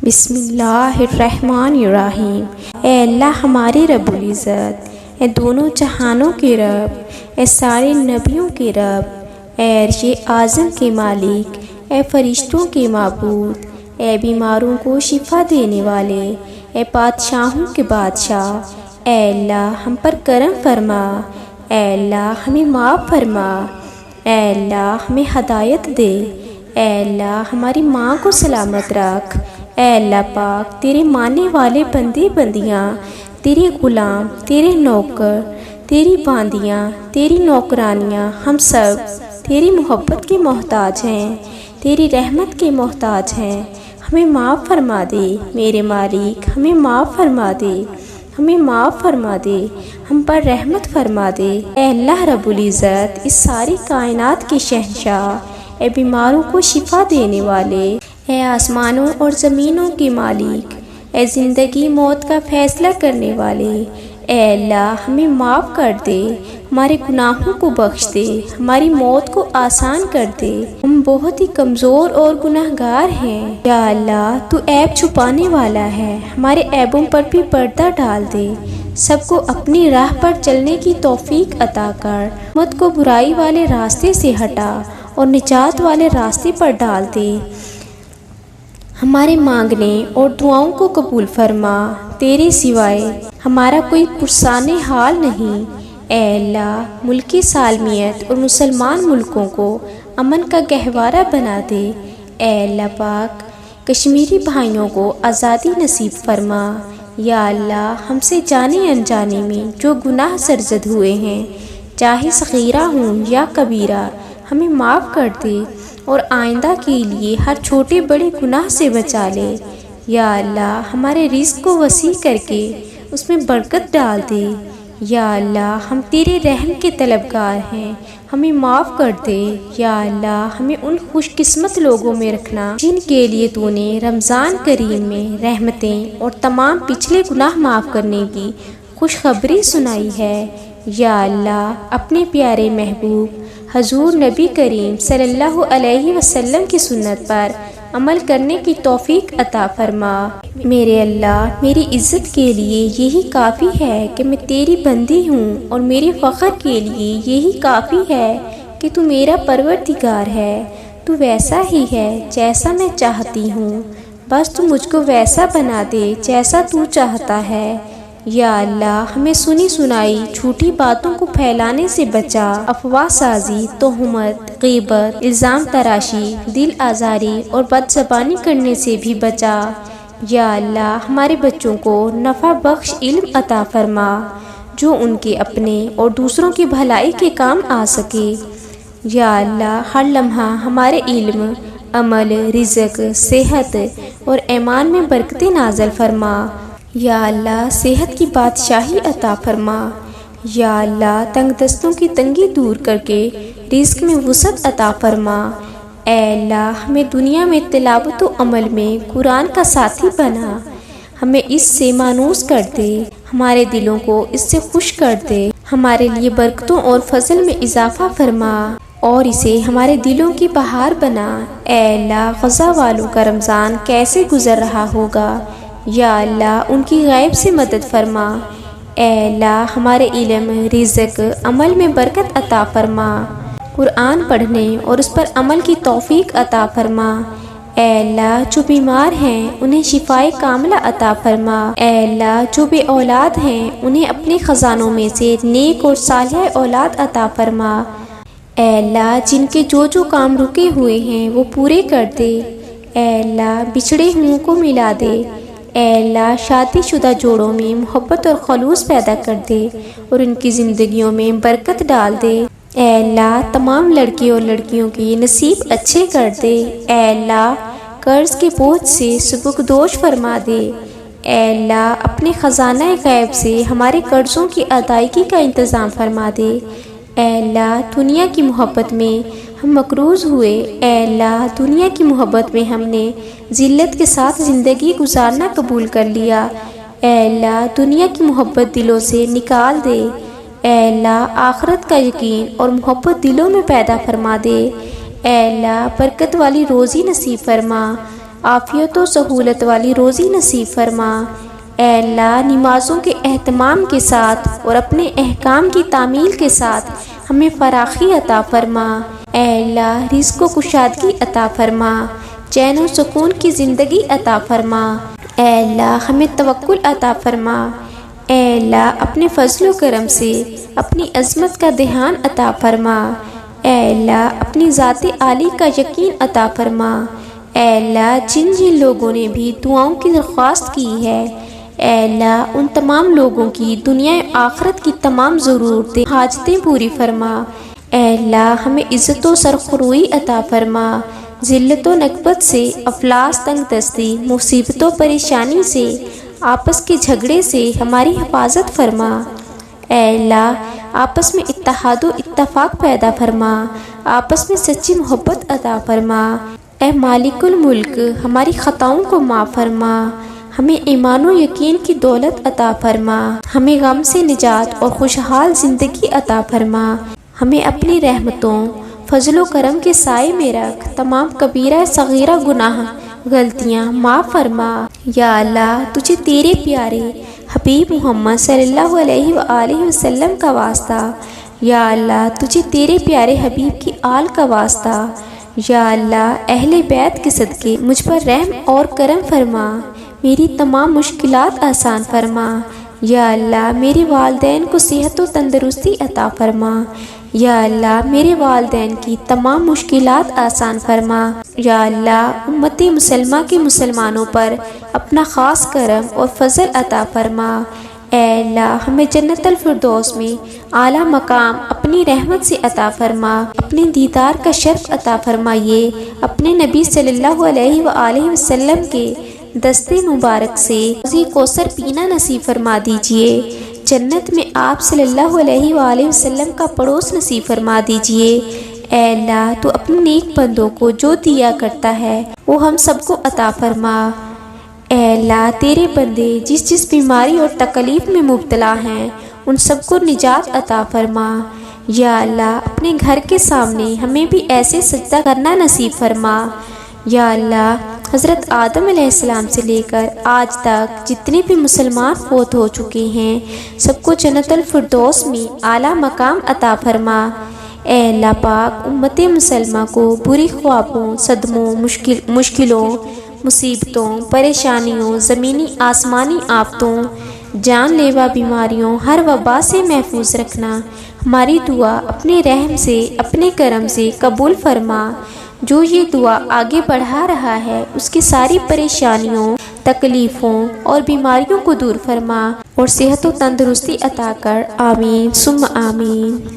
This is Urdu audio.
بسم اللہ الرحمن الرحیم۔ اے اللہ ہمارے رب العزت، اے دونوں جہانوں کے رب، اے سارے نبیوں کے رب، اے عرش اعظم کے مالک، اے فرشتوں کے معبود، اے بیماروں کو شفا دینے والے، اے بادشاہوں کے بادشاہ، اے اللہ ہم پر کرم فرما، اے اللہ ہمیں معاف فرما، اے اللہ ہمیں ہدایت دے، اے اللہ ہماری ماں کو سلامت رکھ، اے اللہ پاک تیرے ماننے والے بندے بندیاں، تیرے غلام، تیرے نوکر، تیری باندیاں، تیری نوکرانیاں، ہم سب تیری محبت کے محتاج ہیں، تیری رحمت کے محتاج ہیں۔ ہمیں معاف فرما دے میرے مالک، ہمیں معاف فرما دے، ہمیں معاف فرما دے، ہم پر رحمت فرما دے۔ اے اللہ رب العزت، اس ساری کائنات کے شہنشاہ، اے بیماروں کو شفا دینے والے، اے آسمانوں اور زمینوں کے مالک، اے زندگی موت کا فیصلہ کرنے والے، اے اللہ ہمیں معاف کر دے، ہمارے گناہوں کو بخش دے، ہماری موت کو آسان کر دے۔ ہم بہت ہی کمزور اور گناہ گار ہیں، یا اللہ تو عیب چھپانے والا ہے، ہمارے عیبوں پر بھی پردہ ڈال دے، سب کو اپنی راہ پر چلنے کی توفیق عطا کر، امت کو برائی والے راستے سے ہٹا اور نجات والے راستے پر ڈال دے۔ ہمارے مانگنے اور دعاؤں کو قبول فرما، تیرے سوائے ہمارا کوئی پرسان حال نہیں۔ اے اللہ ملک سالمیت اور مسلمان ملکوں کو امن کا گہوارہ بنا دے۔ اے اللہ پاک کشمیری بھائیوں کو آزادی نصیب فرما۔ یا اللہ ہم سے جانے انجانے میں جو گناہ سرزد ہوئے ہیں، چاہے صغیرہ ہوں یا کبیرہ، ہمیں معاف کر دے اور آئندہ کے لیے ہر چھوٹے بڑے گناہ سے بچا لے۔ یا اللہ ہمارے رزق کو وسیع کر کے اس میں برکت ڈال دے۔ یا اللہ ہم تیرے رحم کے طلبگار ہیں، ہمیں معاف کر دے۔ یا اللہ ہمیں ان خوش قسمت لوگوں میں رکھنا جن کے لیے تو نے رمضان کریم میں رحمتیں اور تمام پچھلے گناہ معاف کرنے کی خوشخبری سنائی ہے۔ یا اللہ اپنے پیارے محبوب حضور نبی کریم صلی اللہ علیہ وسلم کی سنت پر عمل کرنے کی توفیق عطا فرما۔ میرے اللہ میری عزت کے لیے یہی کافی ہے کہ میں تیری بندی ہوں، اور میرے فخر کے لیے یہی کافی ہے کہ تو میرا پروردگار ہے۔ تو ویسا ہی ہے جیسا میں چاہتی ہوں، بس تو مجھ کو ویسا بنا دے جیسا تو چاہتا ہے۔ یا اللہ ہمیں سنی سنائی جھوٹی باتوں کو پھیلانے سے بچا، افواہ سازی، تہمت، غیبت، الزام تراشی، دل آزاری اور بد زبانی کرنے سے بھی بچا۔ یا اللہ ہمارے بچوں کو نفع بخش علم عطا فرما، جو ان کے اپنے اور دوسروں کی بھلائی کے کام آ سکے۔ یا اللہ ہر لمحہ ہمارے علم، عمل، رزق، صحت اور ایمان میں برکتیں نازل فرما۔ یا اللہ صحت کی بادشاہی عطا فرما۔ یا اللہ تنگ دستوں کی تنگی دور کر کے رزق میں وسعت عطا فرما۔ اے اللہ ہمیں دنیا میں تلاوت و عمل میں قرآن کا ساتھی بنا، ہمیں اس سے مانوس کر دے، ہمارے دلوں کو اس سے خوش کر دے، ہمارے لیے برکتوں اور فضل میں اضافہ فرما اور اسے ہمارے دلوں کی بہار بنا۔ اے اللہ غزہ والوں کا رمضان کیسے گزر رہا ہوگا، یا اللہ ان کی غیب سے مدد فرما۔ اے اللہ ہمارے علم، رزق، عمل میں برکت عطا فرما، قرآن پڑھنے اور اس پر عمل کی توفیق عطا فرما۔ اے اللہ جو بیمار ہیں انہیں شفائے کاملہ عطا فرما۔ اے اللہ جو بے اولاد ہیں انہیں اپنے خزانوں میں سے نیک اور صالح اولاد عطا فرما۔ اے اللہ جن کے جو کام رکے ہوئے ہیں وہ پورے کر دے۔ اے اللہ بچھڑے ہوئوں کو ملا دے۔ اے اللہ شادی شدہ جوڑوں میں محبت اور خلوص پیدا کر دے اور ان کی زندگیوں میں برکت ڈال دے۔ اے اللہ تمام لڑکے اور لڑکیوں کے نصیب اچھے کر دے۔ اے اللہ قرض کے بوجھ سے سبکدوش فرما دے۔ اے اللہ اپنے خزانہ غیب سے ہمارے قرضوں کی ادائیگی کا انتظام فرما دے۔ اے اللہ دنیا کی محبت میں ہم مقروض ہوئے، اے اللہ دنیا کی محبت میں ہم نے ذلت کے ساتھ زندگی گزارنا قبول کر لیا۔ اے اللہ دنیا کی محبت دلوں سے نکال دے۔ اے اللہ آخرت کا یقین اور محبت دلوں میں پیدا فرما دے۔ اے اللہ برکت والی روزی نصیب فرما، عافیت و سہولت والی روزی نصیب فرما۔ اے اللہ نمازوں کے اہتمام کے ساتھ اور اپنے احکام کی تعمیل کے ساتھ ہمیں فراخی عطا فرما۔ اے اللہ رزق و کشادگی عطا فرما، چین و سکون کی زندگی عطا فرما۔ اے اللہ ہمیں توکل عطا فرما۔ اے اللہ اپنے فضل و کرم سے اپنی عظمت کا دھیان عطا فرما۔ اے اللہ اپنی ذات عالی کا یقین عطا فرما۔ اے اللہ جن جن لوگوں نے بھی دعاؤں کی درخواست کی ہے، اے اللہ ان تمام لوگوں کی دنیا و آخرت کی تمام ضرورتیں حاجتیں پوری فرما۔ اے اللہ ہمیں عزت و سرخروئی عطا فرما، ذلت و نکبت سے، افلاس تنگ دستی، مصیبت و پریشانی سے، آپس کے جھگڑے سے ہماری حفاظت فرما۔ اے اللہ آپس میں اتحاد و اتفاق پیدا فرما، آپس میں سچی محبت عطا فرما۔ اے مالک الملک ہماری خطاؤں کو معاف فرما، ہمیں ایمان و یقین کی دولت عطا فرما، ہمیں غم سے نجات اور خوشحال زندگی عطا فرما، ہمیں اپنی رحمتوں فضل و کرم کے سائے میں رکھ، تمام کبیرہ صغیرہ گناہ غلطیاں معاف فرما۔ یا اللہ تجھے تیرے پیارے حبیب محمد صلی اللہ علیہ وآلہ وسلم کا واسطہ، یا اللہ تجھے تیرے پیارے حبیب کی آل کا واسطہ، یا اللہ اہل بیت کے صدقے مجھ پر رحم اور کرم فرما، میری تمام مشکلات آسان فرما۔ یا اللہ میرے والدین کو صحت و تندرستی عطا فرما، یا اللہ میرے والدین کی تمام مشکلات آسان فرما۔ یا اللہ امت مسلمہ کے مسلمانوں پر اپنا خاص کرم اور فضل عطا فرما۔ اے اللہ ہمیں جنت الفردوس میں اعلیٰ مقام اپنی رحمت سے عطا فرما، اپنے دیدار کا شرف عطا فرمائیے، اپنے نبی صلی اللہ علیہ وآلہ وسلم کے دستے مبارک سے حوض کوثر پینا نصیب فرما دیجئے، جنت میں آپ صلی اللہ علیہ وآلہ وسلم کا پڑوس نصیب فرما دیجئے۔ اے اللہ تو اپنے نیک بندوں کو جو دیا کرتا ہے وہ ہم سب کو عطا فرما۔ اے اللہ تیرے بندے جس جس بیماری اور تکلیف میں مبتلا ہیں ان سب کو نجات عطا فرما۔ یا اللہ اپنے گھر کے سامنے ہمیں بھی ایسے سجدہ کرنا نصیب فرما۔ یا اللہ حضرت آدم علیہ السلام سے لے کر آج تک جتنے بھی مسلمان فوت ہو چکے ہیں سب کو جنت الفردوس میں اعلیٰ مقام عطا فرما۔ اے اللہ پاک امت مسلمہ کو بری خوابوں، صدموں، مشکلوں، مصیبتوں، پریشانیوں، زمینی آسمانی آفتوں، جان لیوا بیماریوں، ہر وبا سے محفوظ رکھنا، ہماری دعا اپنے رحم سے، اپنے کرم سے قبول فرما۔ جو یہ دعا آگے بڑھا رہا ہے اس کی ساری پریشانیوں، تکلیفوں اور بیماریوں کو دور فرما اور صحت و تندرستی عطا کر، آمین ثم آمین۔